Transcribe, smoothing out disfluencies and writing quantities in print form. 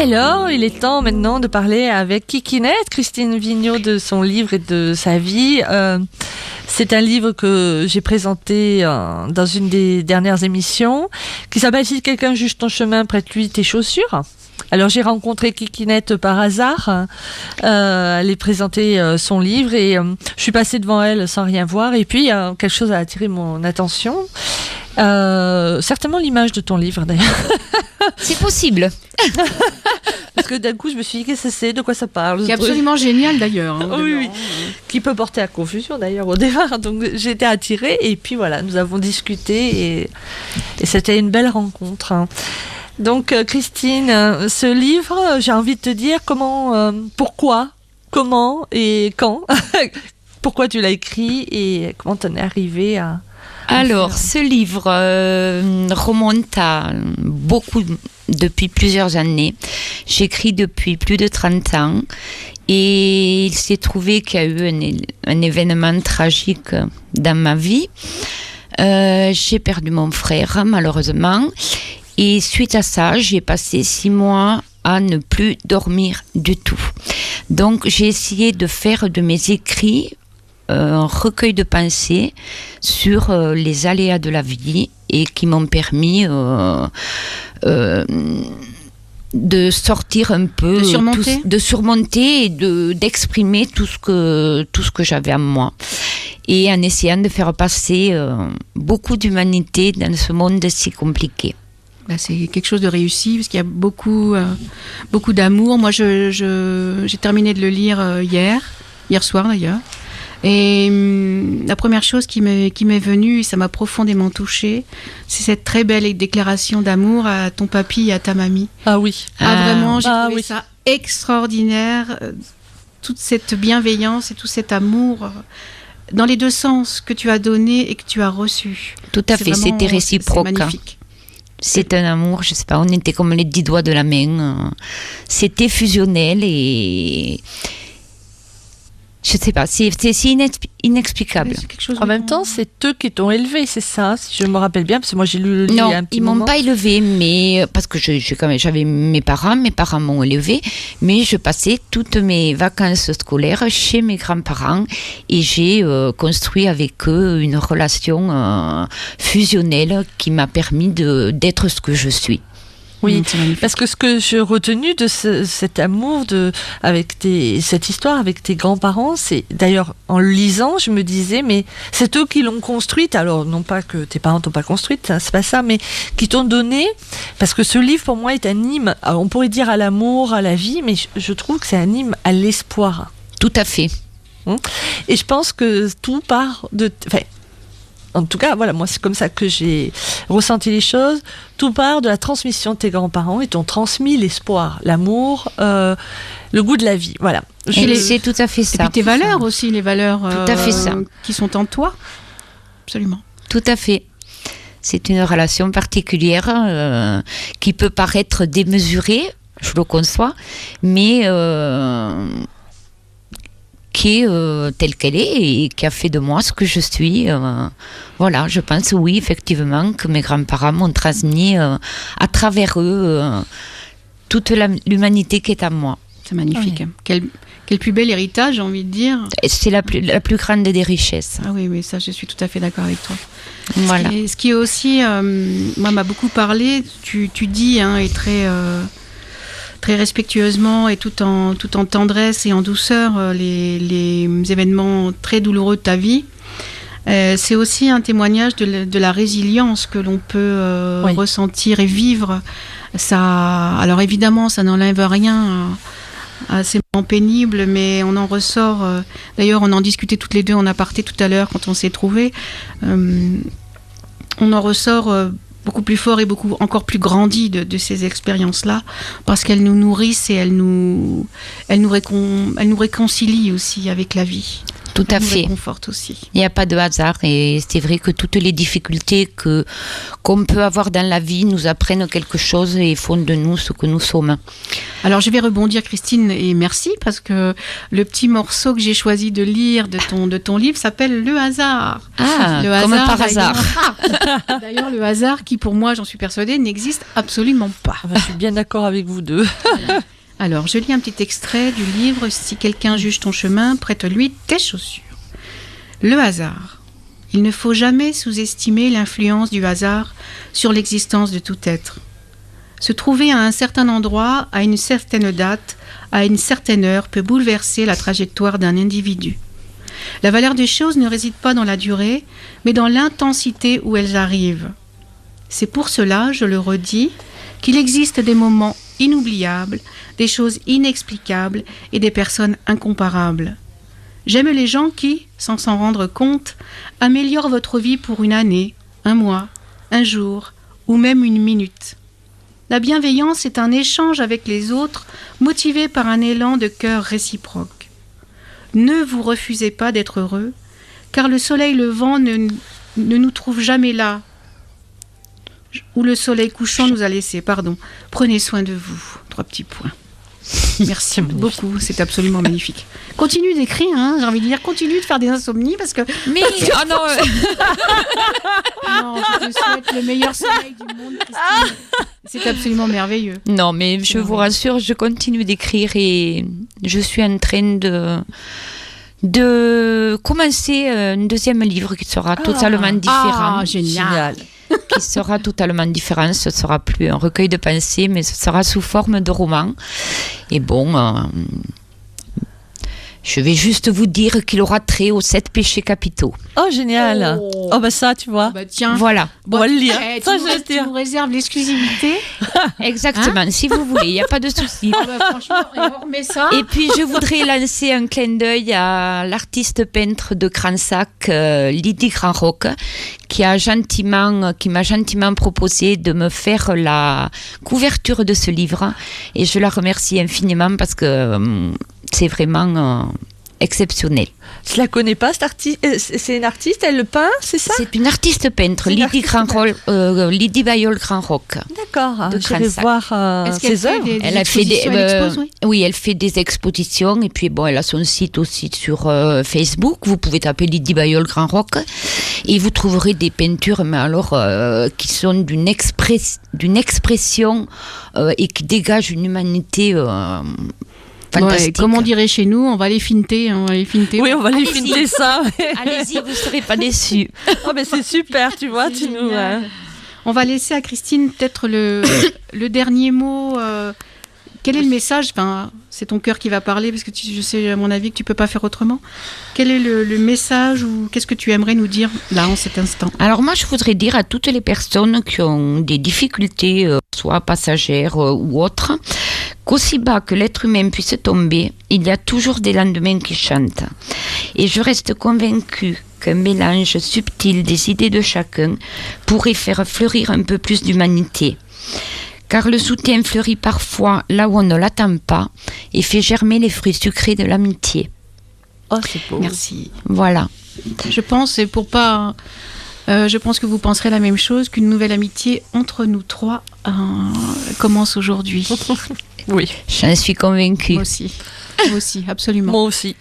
Alors, il est temps maintenant de parler avec Kikinette, Christine Vigneault, de son livre et de sa vie. C'est un livre que j'ai présenté dans une des dernières émissions, qui s'appelle « Si quelqu'un juge ton chemin, prête-lui tes chaussures ». Alors j'ai rencontré Kikinette par hasard, elle est présentée son livre et je suis passée devant elle sans rien voir et puis quelque chose a attiré mon attention, certainement l'image de ton livre d'ailleurs. C'est possible. Parce que d'un coup je me suis dit qu'est-ce que c'est, de quoi ça parle. C'est absolument génial d'ailleurs. Hein, oui. Qui peut porter à confusion d'ailleurs au départ, donc j'ai été attirée et puis voilà, nous avons discuté et c'était une belle rencontre. Hein. Donc Christine, ce livre, j'ai envie de te dire pourquoi, comment et quand, pourquoi tu l'as écrit et comment t'en es arrivée à... Alors, ce livre remonte à depuis plusieurs années. J'écris depuis plus de 30 ans et il s'est trouvé qu'il y a eu un événement tragique dans ma vie. J'ai perdu mon frère, malheureusement. Et suite à ça, j'ai passé 6 mois à ne plus dormir du tout. Donc, j'ai essayé de faire de mes écrits un recueil de pensées sur les aléas de la vie et qui m'ont permis de sortir un peu, de surmonter et d'exprimer tout ce que j'avais en moi. Et en essayant de faire passer beaucoup d'humanité dans ce monde si compliqué. Bah, c'est quelque chose de réussi parce qu'il y a beaucoup d'amour. Moi, j'ai terminé de le lire hier soir d'ailleurs. Et la première chose qui m'est venue, et ça m'a profondément touchée, c'est cette très belle déclaration d'amour à ton papy et à ta mamie. Ah oui. Vraiment, j'ai trouvé ça extraordinaire. Toute cette bienveillance et tout cet amour dans les deux sens que tu as donné et que tu as reçu. Tout à fait, c'était réciproque. C'est magnifique. C'est un amour, je sais pas, on était comme les 10 doigts de la main. C'était fusionnel et... Je sais pas, c'est inexplicable. En même temps, c'est eux qui t'ont élevé, c'est ça, si je me rappelle bien, parce que moi j'ai lu le livre il y a un petit moment. Non, ils m'ont pas élevé, mais parce que j'avais mes parents m'ont élevé, mais je passais toutes mes vacances scolaires chez mes grands-parents et j'ai construit avec eux une relation fusionnelle qui m'a permis d'être ce que je suis. Oui, parce que ce que j'ai retenu de cet amour cette histoire avec tes grands-parents, c'est d'ailleurs en le lisant, je me disais, mais c'est eux qui l'ont construite. Alors non pas que tes parents t'ont pas construite, c'est pas ça, mais qui t'ont donné. Parce que ce livre pour moi est un hymne. Alors, on pourrait dire à l'amour, à la vie, mais je trouve que c'est un hymne à l'espoir. Tout à fait. Et je pense que tout part de. En tout cas, voilà, moi c'est comme ça que j'ai ressenti les choses. Tout part de la transmission de tes grands-parents. Ils t'ont transmis l'espoir, l'amour, le goût de la vie. Voilà. C'est tout à fait ça. Et puis tes valeurs aussi, les valeurs tout à fait ça. Qui sont en toi. Absolument. Tout à fait. C'est une relation particulière qui peut paraître démesurée, je le conçois, mais qui est telle qu'elle est et qui a fait de moi ce que je suis. Voilà, je pense oui, effectivement, que mes grands-parents m'ont transmis à travers eux toute l'humanité qui est en moi. C'est magnifique. Ouais. Quel plus bel héritage, j'ai envie de dire. C'est la plus grande des richesses. Ah oui, ça, je suis tout à fait d'accord avec toi. Voilà. Ce qui est aussi, moi, m'a beaucoup parlé, tu dis, et très respectueusement et tout en tendresse et en douceur les événements très douloureux de ta vie. C'est aussi un témoignage de la résilience que l'on peut ressentir et vivre. Ça, alors évidemment, ça n'enlève rien à ces moments pénibles, mais on en ressort. D'ailleurs, on en discutait toutes les deux en aparté tout à l'heure quand on s'est trouvés. On en ressort beaucoup plus fort et encore plus grandi de ces expériences-là, parce qu'elles nous nourrissent et elles nous réconcilient aussi avec la vie. Tout à nous fait. réconforte aussi. Il n'y a pas de hasard et c'est vrai que toutes les difficultés qu'on peut avoir dans la vie nous apprennent quelque chose et font de nous ce que nous sommes. Alors je vais rebondir Christine et merci parce que le petit morceau que j'ai choisi de lire de ton livre s'appelle Le hasard. Ah, Le comme hasard, par hasard. D'ailleurs le hasard qui pour moi j'en suis persuadée n'existe absolument pas. Je suis bien d'accord avec vous deux. Alors je lis un petit extrait du livre Si quelqu'un juge ton chemin, prête-lui tes chaussures. Le hasard. Il ne faut jamais sous-estimer l'influence du hasard sur l'existence de tout être. Se trouver à un certain endroit, à une certaine date, à une certaine heure peut bouleverser la trajectoire d'un individu. La valeur des choses ne réside pas dans la durée, mais dans l'intensité où elles arrivent. C'est pour cela, je le redis, qu'il existe des moments inoubliables, des choses inexplicables et des personnes incomparables. J'aime les gens qui, sans s'en rendre compte, améliorent votre vie pour une année, un mois, un jour ou même une minute. La bienveillance est un échange avec les autres motivé par un élan de cœur réciproque. Ne vous refusez pas d'être heureux, car le soleil levant ne nous trouve jamais là, où le soleil couchant nous a laissés. Prenez soin de vous. 3 petits points. Merci beaucoup, c'est absolument magnifique. Continue d'écrire, hein, j'ai envie de dire, continue de faire des insomnies parce que... Mais, oh non, Non, je te souhaite le meilleur soleil du monde, Christine. C'est absolument merveilleux. non, mais je vous rassure, je continue d'écrire et je suis en train de commencer un deuxième livre qui sera totalement différent. Ah, génial. Qui sera totalement différent. Ce sera plus un recueil de pensées, mais ce sera sous forme de roman. Et bon, je vais juste vous dire qu'il aura trait aux 7 péchés capitaux. Oh, génial. Oh, bah ça, tu vois. Bah tiens. Voilà. On va le lire. Ça, je vais tu dire. nous réserves l'exclusivité. Exactement. Si vous voulez, il n'y a pas de souci. Ah bah, franchement, et on remet ça. Et puis, je voudrais lancer un clin d'œil à l'artiste peintre de Cransac, Lydie Grandrock, qui m'a gentiment proposé de me faire la couverture de ce livre. Et je la remercie infiniment parce que c'est vraiment exceptionnel. Je la connais pas, cette artiste. C'est une artiste, elle le peint, c'est ça? C'est une artiste peintre, C'est une Lydie Bayol Grandrock. D'accord. de Je vais Cransac. voir Est-ce qu'elle ses fait œuvres. des Elle a fait des, expositions, elle expose, oui. oui, elle fait des expositions et puis bon, elle a son site aussi sur Facebook. Vous pouvez taper Lydie Bayol Grandrock et vous trouverez des peintures, mais alors qui sont d'une expression et qui dégagent une humanité fantastique. Ouais, comme on dirait chez nous, on va les finter. Oui, on va les Allez-y. finir ça. Allez-y, vous ne serez pas déçus. Oh, mais c'est super, tu vois. Tu nous. On va laisser à Christine peut-être le dernier mot. Quel est le message? Enfin, c'est ton cœur qui va parler parce que je sais à mon avis que tu peux pas faire autrement. Quel est le message ou qu'est-ce que tu aimerais nous dire là en cet instant? Alors moi, je voudrais dire à toutes les personnes qui ont des difficultés, soit passagères ou autres, qu'aussi bas que l'être humain puisse tomber, il y a toujours des lendemains qui chantent. Et je reste convaincue qu'un mélange subtil des idées de chacun pourrait faire fleurir un peu plus d'humanité. Car le soutien fleurit parfois là où on ne l'attend pas et fait germer les fruits sucrés de l'amitié. Oh, c'est beau. Merci. Voilà. Je pense, et pour pas, je pense que vous penserez la même chose, qu'une nouvelle amitié entre nous 3 commence aujourd'hui. Oui. J'en suis convaincue. Moi aussi, absolument. Moi aussi.